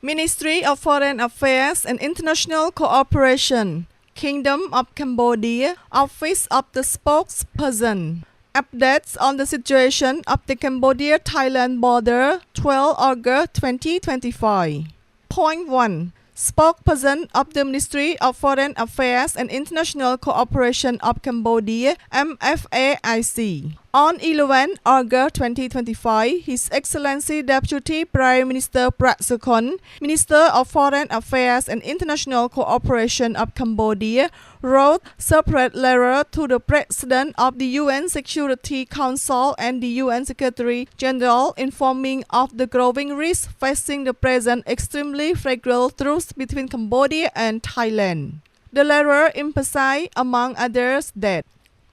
Ministry of Foreign Affairs and International Cooperation, Kingdom of Cambodia, Office of the Spokesperson. Updates on the situation of the Cambodia-Thailand border, 12 August 2025. Point 1. Spokesperson of the Ministry of Foreign Affairs and International Cooperation of Cambodia, MFAIC. On 11 August 2025, His Excellency Deputy Prime Minister Prak Sokhonn, Minister of Foreign Affairs and International Cooperation of Cambodia, wrote separate letter to the President of the UN Security Council and the UN Secretary General informing of the growing risk facing the present extremely fragile truce between Cambodia and Thailand. The letter emphasized, among others, that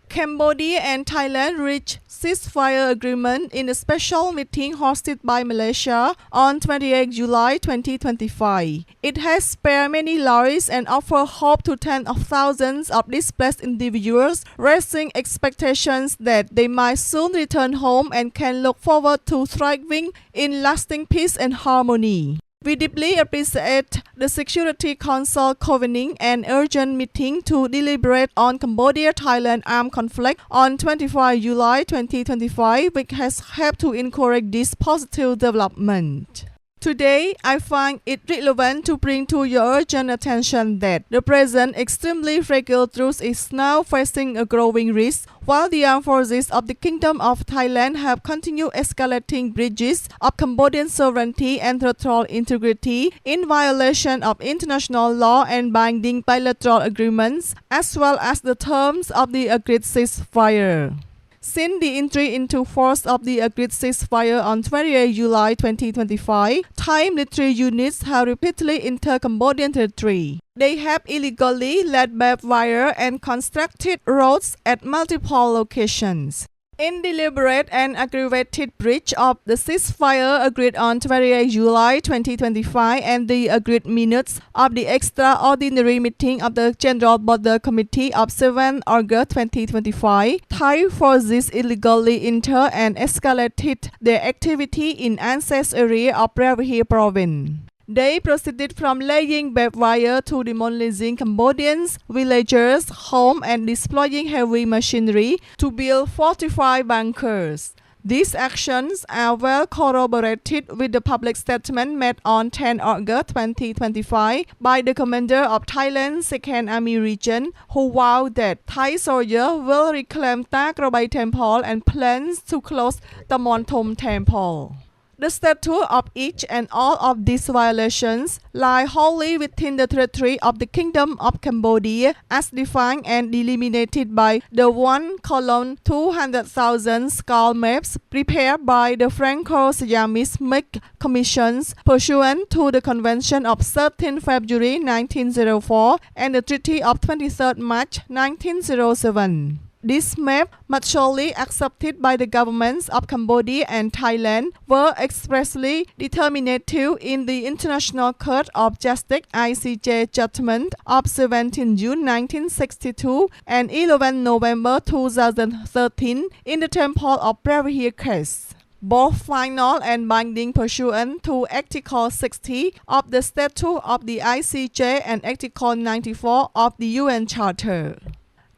Cambodia and Thailand reached ceasefire agreement in a special meeting hosted by Malaysia on 28 July 2025. It has spared many lives and offered hope to tens of thousands of displaced individuals, raising expectations that they might soon return home and can look forward to thriving in lasting peace and harmony. We deeply appreciate the Security Council convening an urgent meeting to deliberate on Cambodia-Thailand armed conflict on 25 July 2025, which has helped to encourage this positive development. Today, I find it relevant to bring to your urgent attention that the present extremely fragile truce is now facing a growing risk, while the armed forces of the Kingdom of Thailand have continued escalating breaches of Cambodian sovereignty and territorial integrity in violation of international law and binding bilateral agreements, as well as the terms of the agreed ceasefire. Since the entry into force of the agreed ceasefire on 28 July 2025, Thai military units have repeatedly entered Cambodian territory. They have illegally laid barbed wire and constructed roads at multiple locations. In deliberate and aggravated breach of the ceasefire agreed on 28 July 2025 and the agreed minutes of the extraordinary meeting of the General Border Committee of 7 August 2025, Thai forces illegally entered and escalated their activity in access area of Pravahia province. They proceeded from laying barbed wire to demolishing Cambodians, villagers' homes and deploying heavy machinery to build fortified bunkers. These actions are well corroborated with the public statement made on 10 August 2025 by the commander of Thailand's 2nd Army Region, who vowed that Thai soldiers will reclaim Tak Robai Temple and plans to close the Monthom Temple. The status of each and all of these violations lie wholly within the territory of the Kingdom of Cambodia as defined and delimited by the 1:200,000 skull maps prepared by the Franco-Siamese Mixed Commissions pursuant to the Convention of 13 February 1904 and the Treaty of 23 March 1907. This map, mutually accepted by the governments of Cambodia and Thailand, were expressly determinative in the International Court of Justice (ICJ) judgment of 17 June 1962 and 11 November 2013 in the Temple of Pravahia case. Both final and binding pursuant to Article 60 of the Statute of the ICJ and Article 94 of the UN Charter.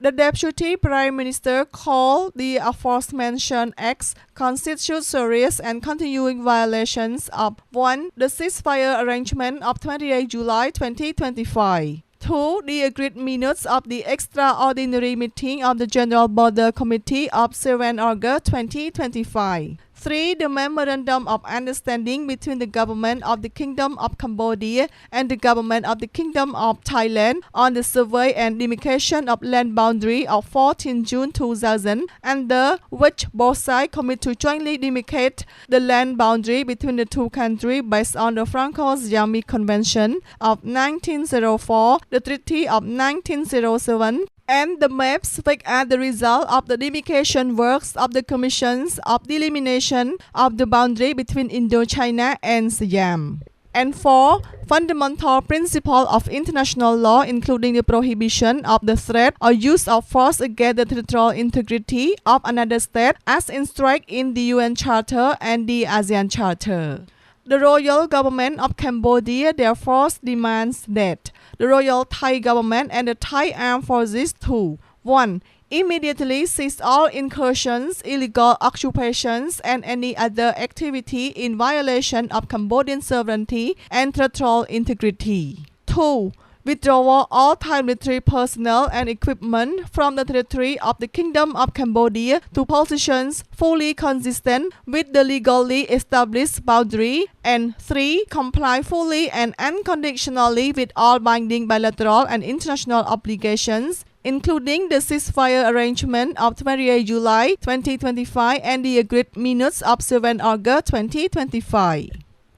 The Deputy Prime Minister called the aforementioned acts constitute serious and continuing violations of 1. The ceasefire arrangement of 28 July 2025. 2. The agreed minutes of the extraordinary meeting of the General Border Committee of 7 August 2025. 3. The Memorandum of Understanding between the Government of the Kingdom of Cambodia and the Government of the Kingdom of Thailand on the survey and demarcation of land boundary of 14 June 2000, under which both sides commit to jointly demarcate the land boundary between the two countries based on the Franco-Siamese Convention of 1904, the Treaty of 1907, and the maps which are the result of the demarcation works of the Commissions of Delimitation of the boundary between Indochina and Siam. And 4. Fundamental principle of international law, including the prohibition of the threat or use of force against the territorial integrity of another state as instructed in the UN Charter and the ASEAN Charter. The royal government of Cambodia therefore demands that the royal Thai government and the Thai armed forces to 1. Immediately cease all incursions, illegal occupations, and any other activity in violation of Cambodian sovereignty and territorial integrity. 2. Withdraw all Thai military personnel and equipment from the territory of the Kingdom of Cambodia to positions fully consistent with the legally established boundary. And 3. Comply fully and unconditionally with all binding bilateral and international obligations, including the ceasefire arrangement of 28 July 2025 and the agreed minutes of 7 August 2025.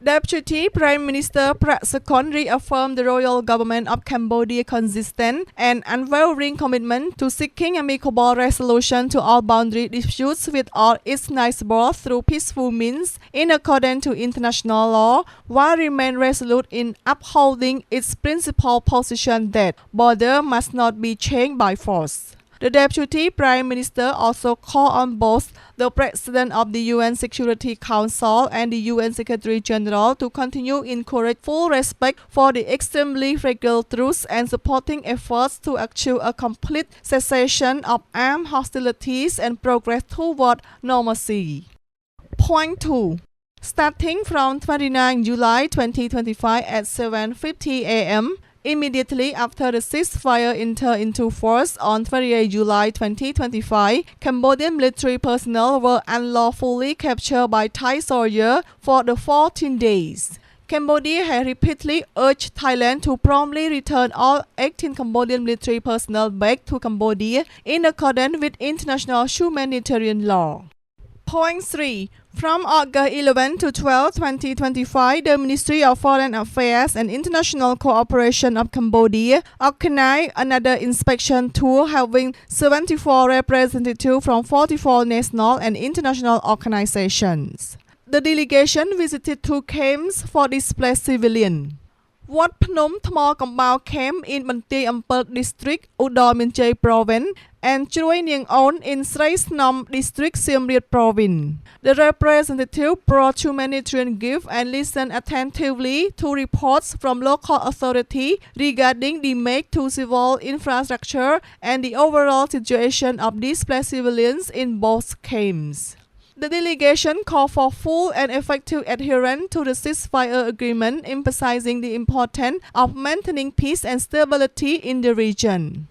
Deputy Prime Minister Prak Sakhonn reaffirmed the royal government of Cambodia's consistent and unwavering commitment to seeking amicable resolution to all boundary disputes with all its neighbors through peaceful means in accordance to international law, while remain resolute in upholding its principal position that border must not be changed by force. The Deputy Prime Minister also called on both the President of the UN Security Council and the UN Secretary General to continue encourage full respect for the extremely fragile truce and supporting efforts to achieve a complete cessation of armed hostilities and progress toward normalcy. Point 2. Starting from 29 July 2025 at 7:50 a.m., immediately after the ceasefire entered into force on 28 July 2025, Cambodian military personnel were unlawfully captured by Thai soldiers for the 14 days. Cambodia has repeatedly urged Thailand to promptly return all 18 Cambodian military personnel back to Cambodia in accordance with international humanitarian law. Point 3. From August 11 to 12, 2025, the Ministry of Foreign Affairs and International Cooperation of Cambodia organized another inspection tour having 74 representatives from 44 national and international organizations. The delegation visited 2 camps for displaced civilians. Wat Phnom Thma Kambao Camp in Bantiai Ampel District, Udon Minchai Province, and Chrui Niang On in Srai Snom District, Siem Reap Province. The representative brought humanitarian gifts and listened attentively to reports from local authorities regarding damage to civil infrastructure and the overall situation of displaced civilians in both camps. The delegation called for full and effective adherence to the ceasefire agreement, emphasizing the importance of maintaining peace and stability in the region.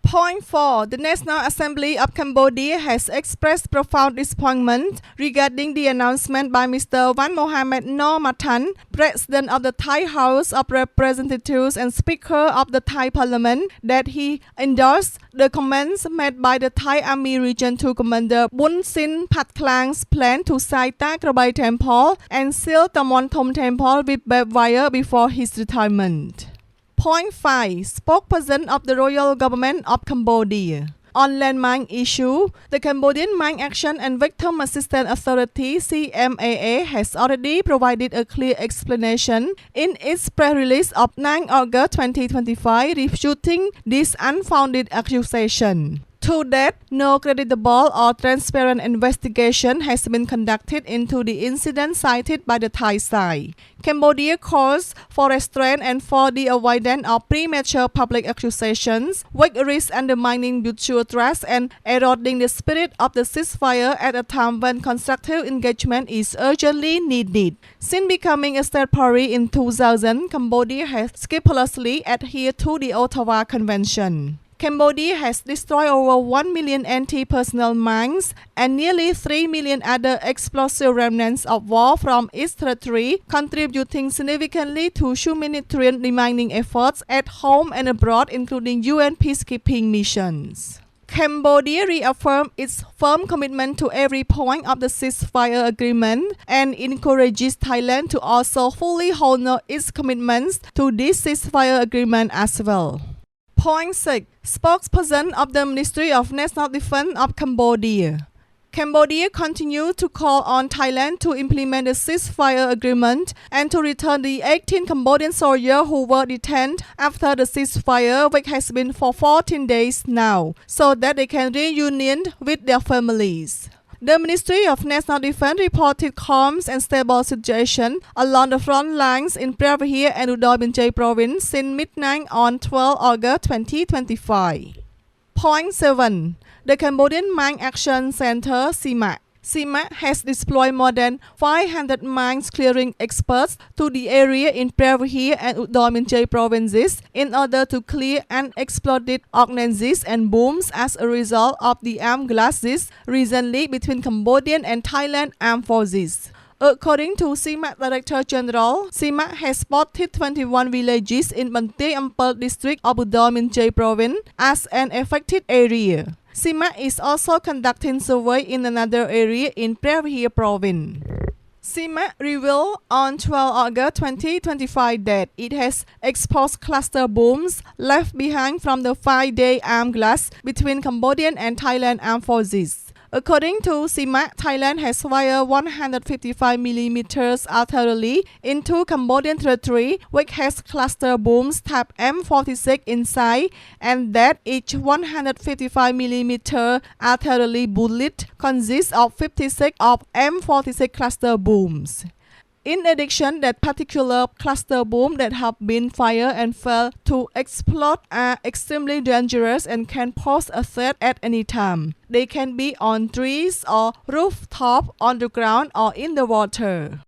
Point 4. The National Assembly of Cambodia has expressed profound disappointment regarding the announcement by Mr. Wan Mohammed Noor Mathan, President of the Thai House of Representatives and Speaker of the Thai Parliament, that he endorsed the comments made by the Thai Army Region 2 Commander Bun Sin Phat Klang's plan to site Ta Krabai Temple and seal Tamon Thom Temple with barbed wire before his retirement. Point 5. Spokesperson of the Royal Government of Cambodia. On landmine issue, the Cambodian Mine Action and Victim Assistance Authority (CMAA) has already provided a clear explanation in its press release of 9 August 2025 refuting this unfounded accusation. To date, no credible or transparent investigation has been conducted into the incident cited by the Thai side. Cambodia calls for restraint and for the avoidance of premature public accusations, which risk undermining mutual trust and eroding the spirit of the ceasefire at a time when constructive engagement is urgently needed. Since becoming a state party in 2000, Cambodia has scrupulously adhered to the Ottawa Convention. Cambodia has destroyed over 1 million anti-personnel mines and nearly 3 million other explosive remnants of war from its territory, contributing significantly to humanitarian demining efforts at home and abroad, including UN peacekeeping missions. Cambodia reaffirmed its firm commitment to every point of the ceasefire agreement and encourages Thailand to also fully honor its commitments to this ceasefire agreement as well. Point 6. Spokesperson of the Ministry of National Defense of Cambodia. Cambodia continues to call on Thailand to implement the ceasefire agreement and to return the 18 Cambodian soldiers who were detained after the ceasefire, which has been for 14 days now, so that they can reunion with their families. The Ministry of National Defense reported calm and stable situation along the front lines in Previa and Udon Binjai province since midnight on 12 August 2025. Point 7. The Cambodian Mine Action Center (CMAC). CMAC has deployed more than 500 mines clearing experts to the area in Previa and Udon Binjai provinces in order to clear unexploded ordnances and bombs as a result of the armed clashes recently between Cambodian and Thailand armed forces. According to CMAC Director General, CMAC has spotted 21 villages in Banteay Ampel district of Udon Binjai province as an affected area. CMAC is also conducting survey in another area in Previa province. CMAC revealed on 12 August 2025 that it has exposed cluster bombs left behind from the 5-day armed clash between Cambodian and Thailand armed forces. According to CMAC, Thailand has fired 155mm artillery into Cambodian territory, which has cluster bombs type M46 inside, and that each 155mm artillery bullet consists of 56 of M46 cluster bombs. In addition, that particular cluster bomb that have been fired and failed to explode are extremely dangerous and can pose a threat at any time. They can be on trees or rooftop, on the ground or in the water.